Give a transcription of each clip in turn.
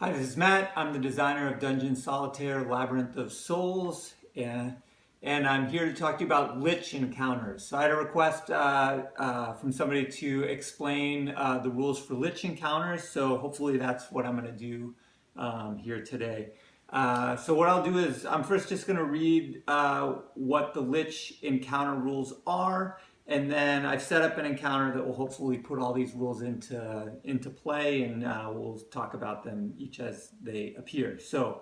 Hi, this is Matt. I'm the designer of Dungeon Solitaire Labyrinth of Souls, and I'm here to talk to you about Lich encounters. So I had a request from somebody to explain the rules for Lich encounters, so hopefully that's what I'm going to do here today. So what I'll do is I'm first just going to read what the Lich encounter rules are, and then I've set up an encounter that will hopefully put all these rules into play, and we'll talk about them each as they appear. So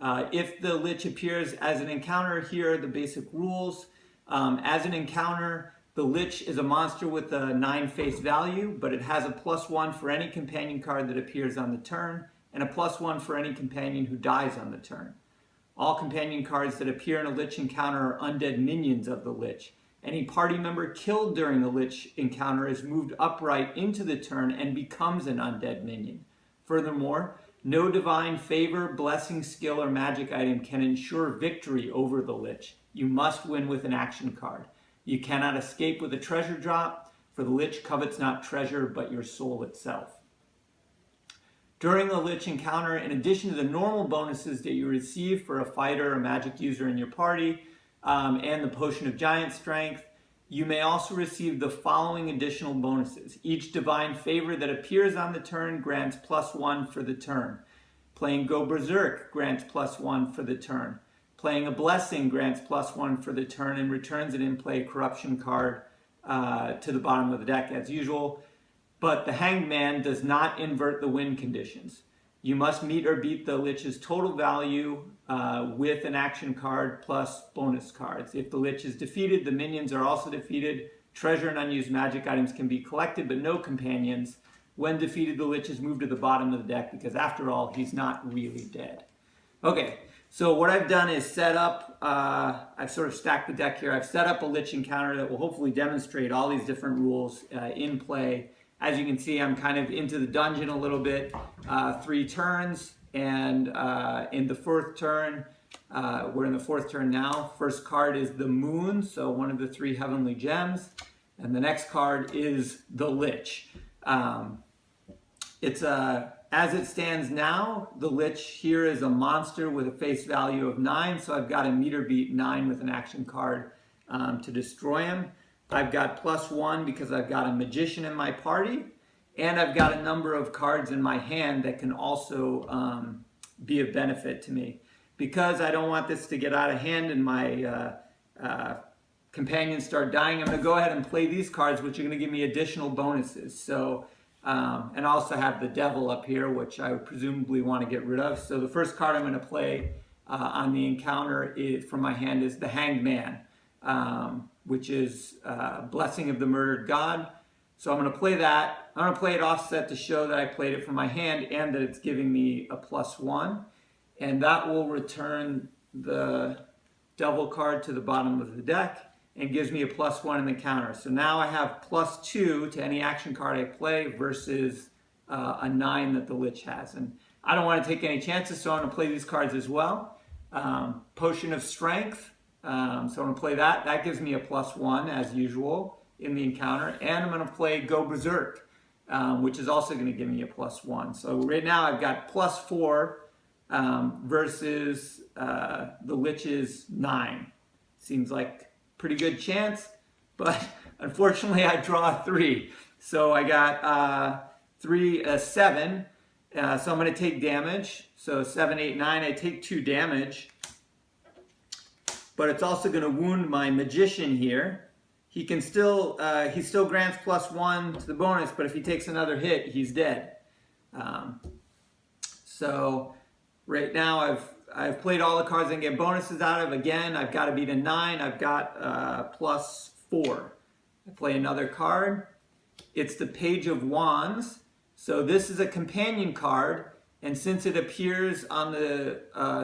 if the Lich appears as an encounter, here are the basic rules. As an encounter, the Lich is a monster with a 9 face value, but it has a +1 for any companion card that appears on the turn, and a +1 for any companion who dies on the turn. All companion cards that appear in a Lich encounter are undead minions of the Lich. Any party member killed during the Lich encounter is moved upright into the turn and becomes an undead minion. Furthermore, no divine favor, blessing, skill, or magic item can ensure victory over the Lich. You must win with an action card. You cannot escape with a treasure drop, for the Lich covets not treasure but your soul itself. During the Lich encounter, in addition to the normal bonuses that you receive for a fighter or magic user in your party, and the Potion of Giant Strength, you may also receive the following additional bonuses. Each divine favor that appears on the turn grants +1 for the turn. Playing Go Berserk grants +1 for the turn. Playing a Blessing grants +1 for the turn and returns an in-play corruption card to the bottom of the deck as usual. But the Hanged Man does not invert the win conditions. You must meet or beat the Lich's total value with an action card plus bonus cards. If the Lich is defeated, the minions are also defeated. Treasure and unused magic items can be collected, but no companions. When defeated, the Lich is moved to the bottom of the deck because, after all, he's not really dead. Okay, so what I've done is set up, I've sort of stacked the deck here. I've set up a Lich encounter that will hopefully demonstrate all these different rules in play. As you can see, I'm kind of into the dungeon a little bit, 3 turns, and in the 4th turn, we're in the 4th turn now. First card is the Moon, so one of the 3 heavenly gems, and the next card is the Lich. As it stands now, the Lich here is a monster with a face value of 9, so I've got to meet or beat 9 with an action card to destroy him. I've got +1 because I've got a magician in my party, and I've got a number of cards in my hand that can also be of benefit to me. Because I don't want this to get out of hand and my companions start dying, I'm going to go ahead and play these cards, which are going to give me additional bonuses. So, and I also have the Devil up here, which I would presumably want to get rid of. So the first card I'm going to play on the encounter from my hand is the Hanged Man, which is Blessing of the Murdered God. So I'm going to play that. I'm going to play it offset to show that I played it from my hand and that it's giving me a +1. And that will return the Devil card to the bottom of the deck and gives me a +1 in the counter. So now I have +2 to any action card I play versus a 9 that the Lich has. And I don't want to take any chances, so I'm going to play these cards as well. Potion of Strength. So I'm going to play that. That gives me a +1 as usual in the encounter. And I'm going to play Go Berserk, which is also going to give me a +1. So right now I've got +4 versus the Lich's 9. Seems like pretty good chance, but unfortunately I draw a 3. So I got 7. So I'm going to take damage. So 7, 8, 9. I take 2 damage. But it's also going to wound my magician here. He still grants +1 to the bonus, but if he takes another hit, he's dead. So right now I've played all the cards I can get bonuses out of. Again, I've got to beat a 9. I've got +4. I play another card. It's the Page of Wands. So this is a companion card. And since it appears on the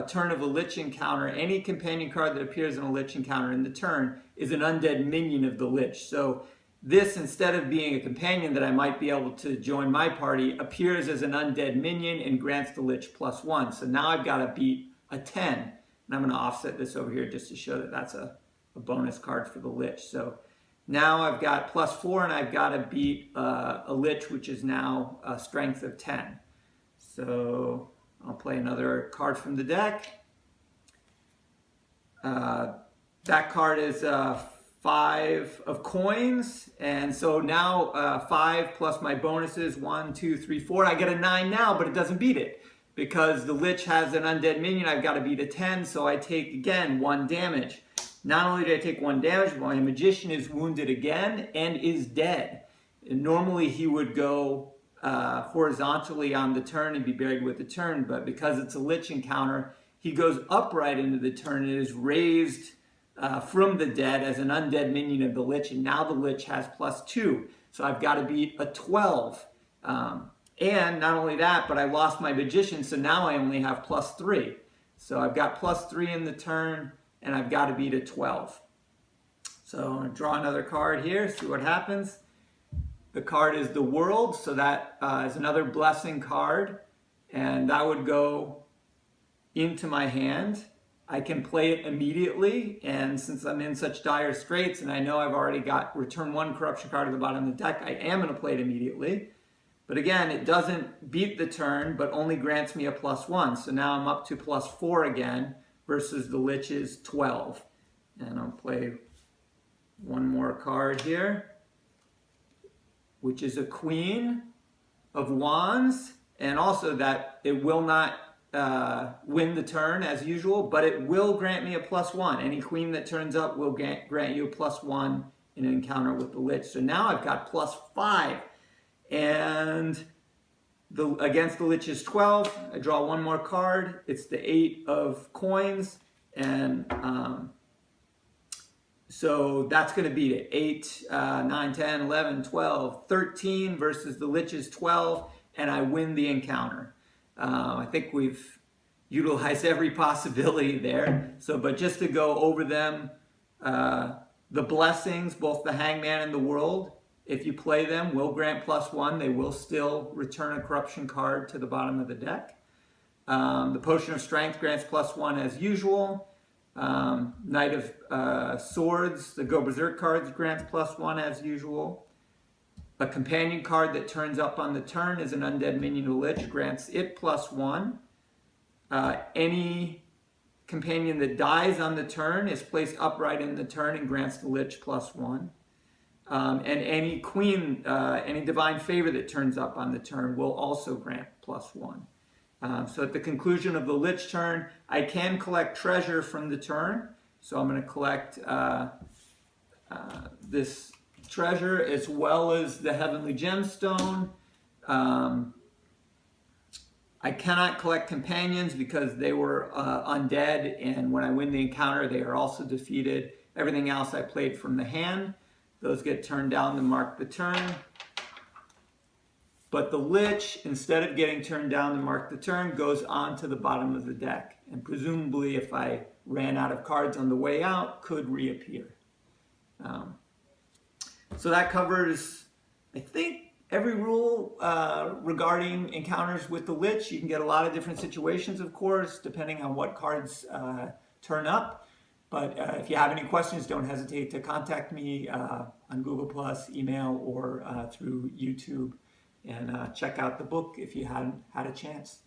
turn of a Lich encounter, any companion card that appears in a Lich encounter in the turn is an undead minion of the Lich. So this, instead of being a companion that I might be able to join my party, appears as an undead minion and grants the Lich +1. So now I've got to beat a 10. And I'm going to offset this over here just to show that that's a bonus card for the Lich. So now I've got +4 and I've got to beat a Lich, which is now a strength of 10. So I'll play another card from the deck. That card is 5 of coins, and so now 5 plus my bonuses, 1, 2, 3, 4. I get a 9 now, but it doesn't beat it because the Lich has an undead minion. I've got to beat a 10, so I take again 1 damage. Not only do I take 1 damage, but my magician is wounded again and is dead. And normally he would go horizontally on the turn and be buried with the turn, but because it's a Lich encounter, he goes upright into the turn and is raised from the dead as an undead minion of the Lich, and now the Lich has +2. So I've got to beat a 12. And not only that, but I lost my magician, so now I only have +3. So I've got +3 in the turn, and I've got to beat a 12. So I'm going to draw another card here, see what happens. The card is the World, so that is another blessing card, and that would go into my hand. I can play it immediately, and since I'm in such dire straits and I know I've already got return 1 corruption card at the bottom of the deck, I am going to play it immediately. But again, it doesn't beat the turn, but only grants me a +1. So now I'm up to +4 again versus the Lich's 12. And I'll play one more card here, which is a Queen of Wands, and also that it will not win the turn as usual, but it will grant me a +1. Any queen that turns up will grant you a +1 in an encounter with the Lich. So now I've got +5, and against the Lich's 12, I draw one more card. It's the 8 of coins, and so that's going to beat it. 8, 9, 10, 11, 12, 13 versus the Lich's 12, and I win the encounter. I think we've utilized every possibility there. So, but just to go over them, the blessings, both the Hangman and the World, if you play them, will grant +1. They will still return a corruption card to the bottom of the deck. The Potion of Strength grants +1 as usual. Knight of Swords, the Go Berserk cards, grants +1 as usual. A companion card that turns up on the turn is an undead minion of Lich, grants it +1. Any companion that dies on the turn is placed upright in the turn and grants the Lich +1. And any queen, any divine favor that turns up on the turn will also grant +1. So at the conclusion of the Lich turn, I can collect treasure from the turn. So I'm going to collect this treasure as well as the Heavenly Gemstone. I cannot collect companions because they were undead, and when I win the encounter, they are also defeated. Everything else I played from the hand. Those get turned down to mark the turn. But the Lich, instead of getting turned down to mark the turn, goes on to the bottom of the deck. And presumably, if I ran out of cards on the way out, could reappear. So that covers, I think, every rule regarding encounters with the Lich. You can get a lot of different situations, of course, depending on what cards turn up. But if you have any questions, don't hesitate to contact me on Google+, email, or through YouTube. And check out the book if you hadn't had a chance.